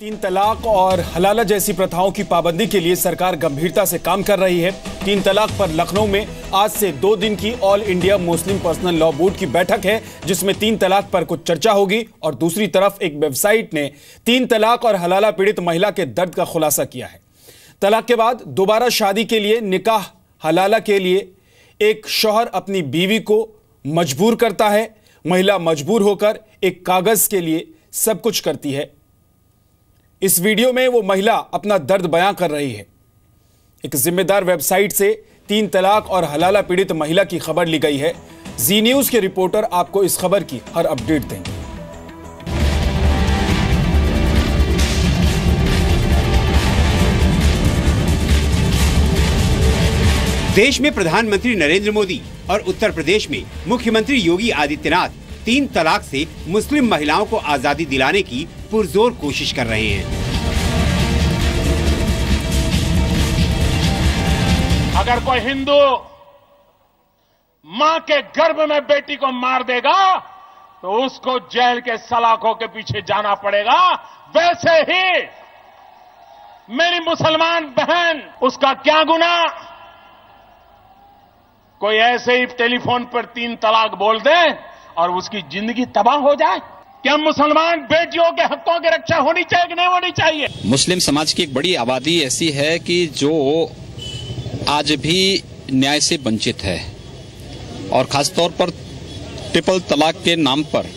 तीन तलाक और हलाला जैसी प्रथाओं की पाबंदी के लिए सरकार गंभीरता से काम कर रही है। तीन तलाक पर लखनऊ में आज से 2 दिन की all India Muslim personal law board की बैठक है, जिसमें तीन तलाक पर कुछ चर्चा होगी। और दूसरी तरफ एक वेबसाइट ने तीन तलाक और हलाला पीड़ित महिला के दर्द का खुलासा किया है। तलाक के बाद दोबारा शादी के लिए निकाह हलाला के लिए एक शौहर अपनी बीवी को मजबूर करता है। महिला मजबूर होकर एक कागज के लिए सब कुछ करती है। इस वीडियो में वो महिला अपना दर्द बयां कर रही है। एक जिम्मेदार वेबसाइट से तीन तलाक और हलाला पीड़ित महिला की खबर ली गई है। जी न्यूज के रिपोर्टर आपको इस खबर की हर अपडेट देंगे। देश में प्रधानमंत्री नरेंद्र मोदी और उत्तर प्रदेश में मुख्यमंत्री योगी आदित्यनाथ तीन तलाक से मुस्लिम महिलाओं को आजादी दिलाने की पुरजोर कोशिश कर रहे हैं। अगर कोई हिंदू मां के गर्भ में बेटी को मार देगा तो उसको जेल के सलाखों के पीछे जाना पड़ेगा। वैसे ही मेरी मुसलमान बहन, उसका क्या गुनाह? कोई ऐसे ही टेलीफोन पर तीन तलाक बोल दे और उसकी जिंदगी तबाह हो जाए? क्या मुसलमान बेटियों के हकों की रक्षा होनी चाहिए कि नहीं होनी चाहिए? मुस्लिम समाज की एक बड़ी आबादी ऐसी है कि जो आज भी न्याय से वंचित है, और खासतौर पर ट्रिपल तलाक के नाम पर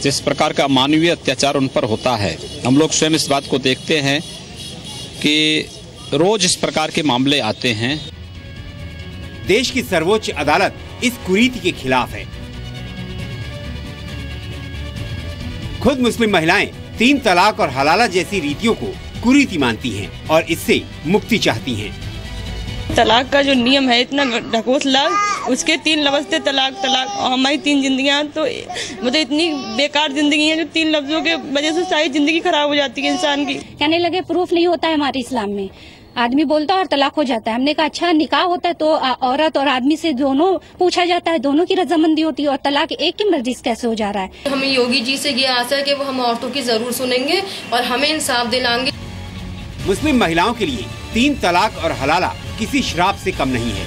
जिस प्रकार का मानवीय अत्याचार उन पर होता है, हम लोग स्वयं इस बात को देखते हैं कि रोज इस प्रकार के मामले आते हैं। देश की सर्वोच्च अदालत इस कुरीति के खिलाफ है। खुद मुस्लिम महिलाएं तीन तलाक और हलाला जैसी रीतियों को कुरीति मानती हैं और इससे मुक्ति चाहती हैं। तलाक का जो नियम है इतना ढकोसला, उसके तीन लफ्ज़ थे तलाक तलाक, और हमारी तीन जिंदगियां तो मतलब इतनी बेकार जिंदगी है जो तीन लफ्जों के वजह से सारी जिंदगी खराब हो जाती है इंसान की। कहने लगे प्रूफ नहीं होता है हमारे इस्लाम में, आदमी बोलता है और तलाक हो जाता है। हमने कहा अच्छा निकाह होता है तो औरत और आदमी से दोनों पूछा जाता है, दोनों की रजामंदी होती है, और तलाक एक की मर्जी से कैसे हो जा रहा है? हमें योगी जी से ये आशा है कि वो हम औरतों की जरूर सुनेंगे और हमें इंसाफ दिलाएंगे। मुस्लिम महिलाओं के लिए तीन तलाक और हलाला किसी श्राप से कम नहीं है।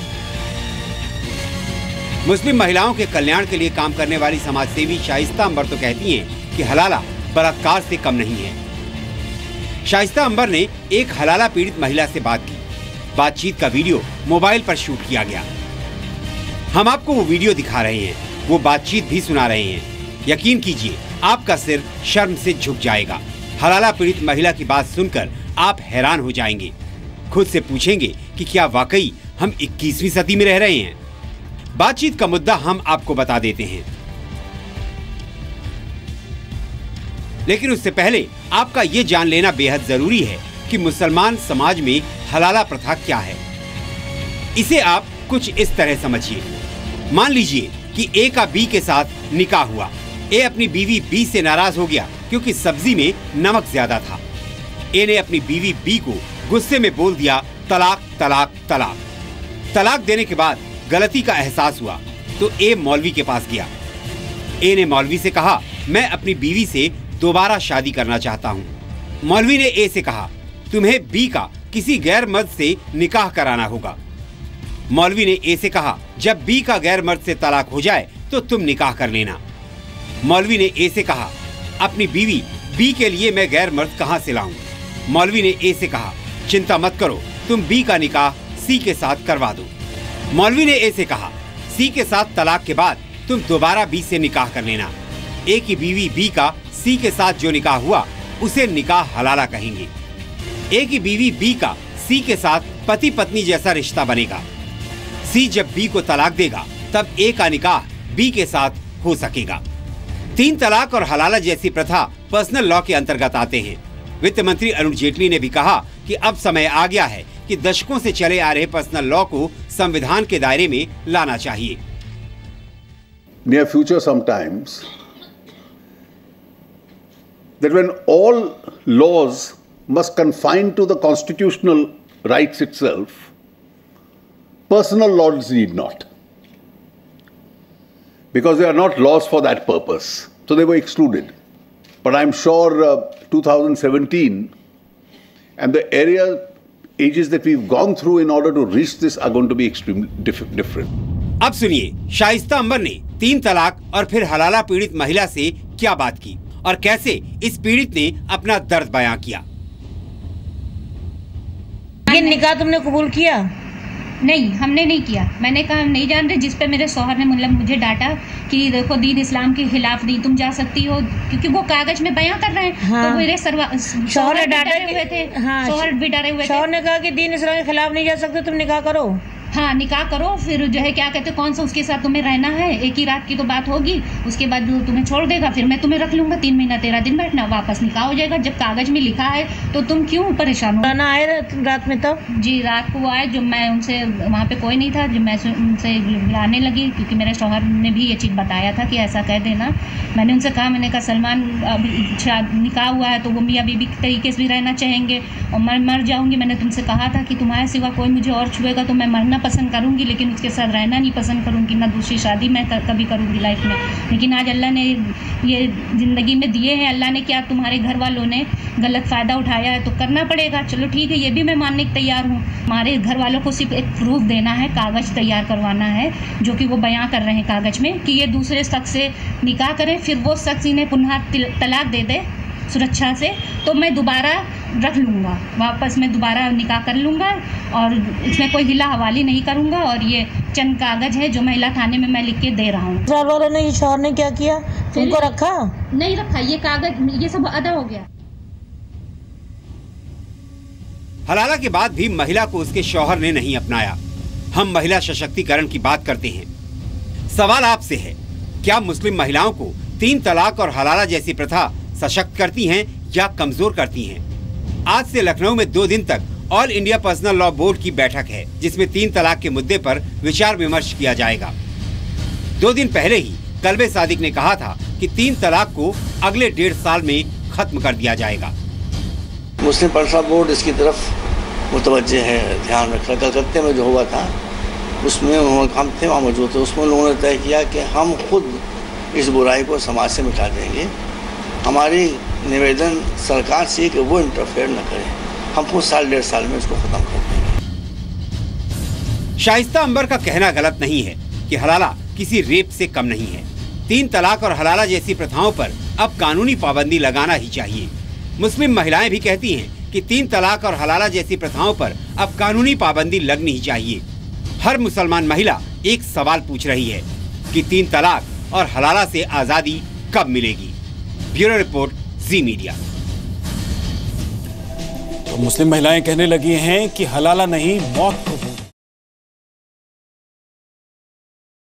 मुस्लिम महिलाओं के कल्याण के लिए काम करने वाली समाज सेवी शाइस्ता अंबर तो कहती हैं कि हलाला बलात्कार से कम नहीं है। शाइस्ता अंबर ने एक हलाला पीड़ित महिला से बात की। बातचीत का वीडियो मोबाइल पर शूट किया गया। हम आपको वो वीडियो दिखा रहे हैं, वो बातचीत भी सुना रहे हैं। यकीन कीजिए आपका सिर शर्म से झुक जाएगा। हलाला पीड़ित महिला की बात सुनकर आप हैरान हो जाएंगे। खुद से पूछेंगे कि क्या वाकई हम 21वीं सदी में रह रहे हैं? बातचीत का मुद्दा हम आपको बता देते हैं, लेकिन उससे पहले आपका ये जान लेना बेहद जरूरी है कि मुसलमान समाज में हलाला प्रथा क्या है। इसे आप कुछ इस तरह समझिए। मान लीजिए कि ए का बी के साथ निकाह हुआ। ए अपनी बीवी बी से नाराज हो गया क्योंकि सब्जी में नमक ज्यादा था। ए ने अपनी बीवी बी को गुस्से में बोल दिया तलाक तलाक तलाक। तलाक देने के बाद गलती का एहसास हुआ तो ए मौलवी के पास गया। ए ने मौलवी से कहा मैं अपनी बीवी से दोबारा शादी करना चाहता हूँ। मौलवी ने ए से कहा तुम्हें बी का किसी गैर मर्द से निकाह कराना होगा। मौलवी ने ए से कहा जब बी का गैर मर्द से तलाक हो जाए तो तुम निकाह कर लेना। मौलवी ने ए से कहा अपनी बीवी बी के लिए मैं गैर मर्द कहाँ से लाऊं? मौलवी ने ए से कहा चिंता मत करो, तुम बी का निकाह सी के साथ करवा दो। मौलवी ने ए से कहा सी के साथ तलाक के बाद तुम दोबारा बी से निकाह कर लेना। ए की बीवी बी का सी के साथ जो निकाह हुआ उसे निकाह हलाला कहेंगे। ए की बीवी बी का सी के साथ पति पत्नी जैसा रिश्ता बनेगा। सी जब बी को तलाक देगा तब ए का निकाह बी के साथ हो सकेगा। तीन तलाक और हलाला जैसी प्रथा पर्सनल लॉ के अंतर्गत आते हैं। वित्त मंत्री अरुण जेटली ने भी कहा कि अब समय आ गया है कि दशकों से चले आ रहे पर्सनल लॉ को संविधान के दायरे में लाना चाहिए। Near future sometimes that when all laws must confine to the constitutional rights itself, personal laws need not, because they are not laws for that purpose, so they were excluded. But I'm sure 2017 and the ages that we've gone through in order to reach this are going to be extremely different. अब सुनिए शाइस्ता अंबर ने 3 तलाक और फिर हलाला पीड़ित महिला से क्या बात की और कैसे इस पीड़ित ने अपना दर्द बयां किया। ये निकाह तुमने कबूल किया? नहीं, हमने नहीं किया। मैंने कहा हम नहीं जान रहे, जिस पे मेरे शौहर ने मतलब मुझे डांटा कि देखो दीन इस्लाम के खिलाफ नहीं तुम जा सकती हो, क्योंकि वो कागज में बयां कर रहे हैं। हाँ। तो मेरे शौहर डरे हुए थे। हाँ। शौहर भी डरे हुए थे। शौहर ने कहा कि दीन इस्लाम के खिलाफ नहीं जा सकते, तुम निकाह करो। हाँ, निकाह करो, फिर जो है क्या कहते कौन सा उसके साथ तुम्हें रहना है, एक ही रात की तो बात होगी, उसके बाद वो तुम्हें छोड़ देगा, फिर मैं तुम्हें रख लूंगा, 3 महीना 13 दिन बैठना, वापस निकाह हो जाएगा। जब कागज में लिखा है तो तुम क्यों परेशान हो? ना आए रात में? तब जी रात को वो आए, जब मैं उनसे वहाँ पे कोई नहीं था, जब मैं उनसे बुलाने लगी, क्योंकि मेरे शौहर ने भी ये चीज़ बताया था कि ऐसा कह देना। मैंने उनसे कहा, मैंने कहा सलमान अभी निकाह हुआ है तो वो मियाँ बीबी के तरीके से भी रहना चाहेंगे और मैं मर जाऊँगी। मैंने तुमसे कहा था कि तुम्हारे सिवा कोई मुझे और छुएगा तो मैं मरना पसंद करूँगी, लेकिन उसके साथ रहना नहीं पसंद करूँगी, ना दूसरी शादी मैं कभी करूँगी लाइफ में। लेकिन आज अल्लाह ने ये ज़िंदगी में दिए हैं, अल्लाह ने क्या तुम्हारे घर वालों ने गलत फ़ायदा उठाया है तो करना पड़ेगा। चलो ठीक है, ये भी मैं मानने को तैयार हूँ। हमारे घर वालों को सिर्फ एक प्रूफ देना है, कागज़ तैयार करवाना है, जो कि वो बयां कर रहे हैं कागज़ में कि ये दूसरे शख्स से निकाह करें, फिर वो शख्स इन्हें पुनः तलाक दे दे सुरक्षा से, तो मैं दोबारा रख लूँगा, वापस मैं दोबारा निकाह कर लूँगा और इसमें कोई हिला हवाली नहीं करूँगा। और ये चंद कागज़ है जो महिला थाने में मैं लिख के दे रहा हूँ। ससुराल वालों ने, ये शौहर ने क्या किया? तुमको रखा? नहीं रखा, ये कागज़ ये सब अदा हो गया। हलाला के बाद भी महिला को उसके शौहर ने नहीं अपनाया। हम महिला सशक्तिकरण की बात करते हैं। सवाल आपसे है, क्या मुस्लिम महिलाओं को 3 तलाक और हलाला जैसी प्रथा सशक्त करती हैं या कमजोर करती हैं? आज से लखनऊ में 2 दिन तक all India personal law board की बैठक है, जिसमें 3 तलाक के मुद्दे पर विचार विमर्श किया जाएगा। 2 दिन पहले ही कल्बे सादिक ने कहा था कि 3 तलाक को अगले 1.5 साल में खत्म कर दिया जाएगा। मुस्लिम पर्सनल बोर्ड इसकी तरफ मुतवज्जे है, ध्यान रख रहा। कलकत्ते में जो हुआ था उसमें हम थे, वहाँ मौजूद थे, उसमें लोगों ने तय किया कि हम खुद इस बुराई को समाज से मिटा देंगे। हमारी निवेदन सरकार से कि वो इंटरफेयर न करे, हम खुद 1.5 साल में इसको खत्म कर देंगे। शाइस्ता अंबर का कहना गलत नहीं है कि हलाला किसी रेप से कम नहीं है। 3 तलाक और हलाला जैसी प्रथाओं पर अब कानूनी पाबंदी लगाना ही चाहिए। मुस्लिम महिलाएं भी कहती हैं कि 3 तलाक और हलाला जैसी प्रथाओं पर अब कानूनी पाबंदी लगनी ही चाहिए। हर मुसलमान महिला एक सवाल पूछ रही है कि 3 तलाक और हलाला से आजादी कब मिलेगी। ब्यूरो रिपोर्ट, जी मीडिया। तो मुस्लिम महिलाएं कहने लगी हैं कि हलाला नहीं, मौत को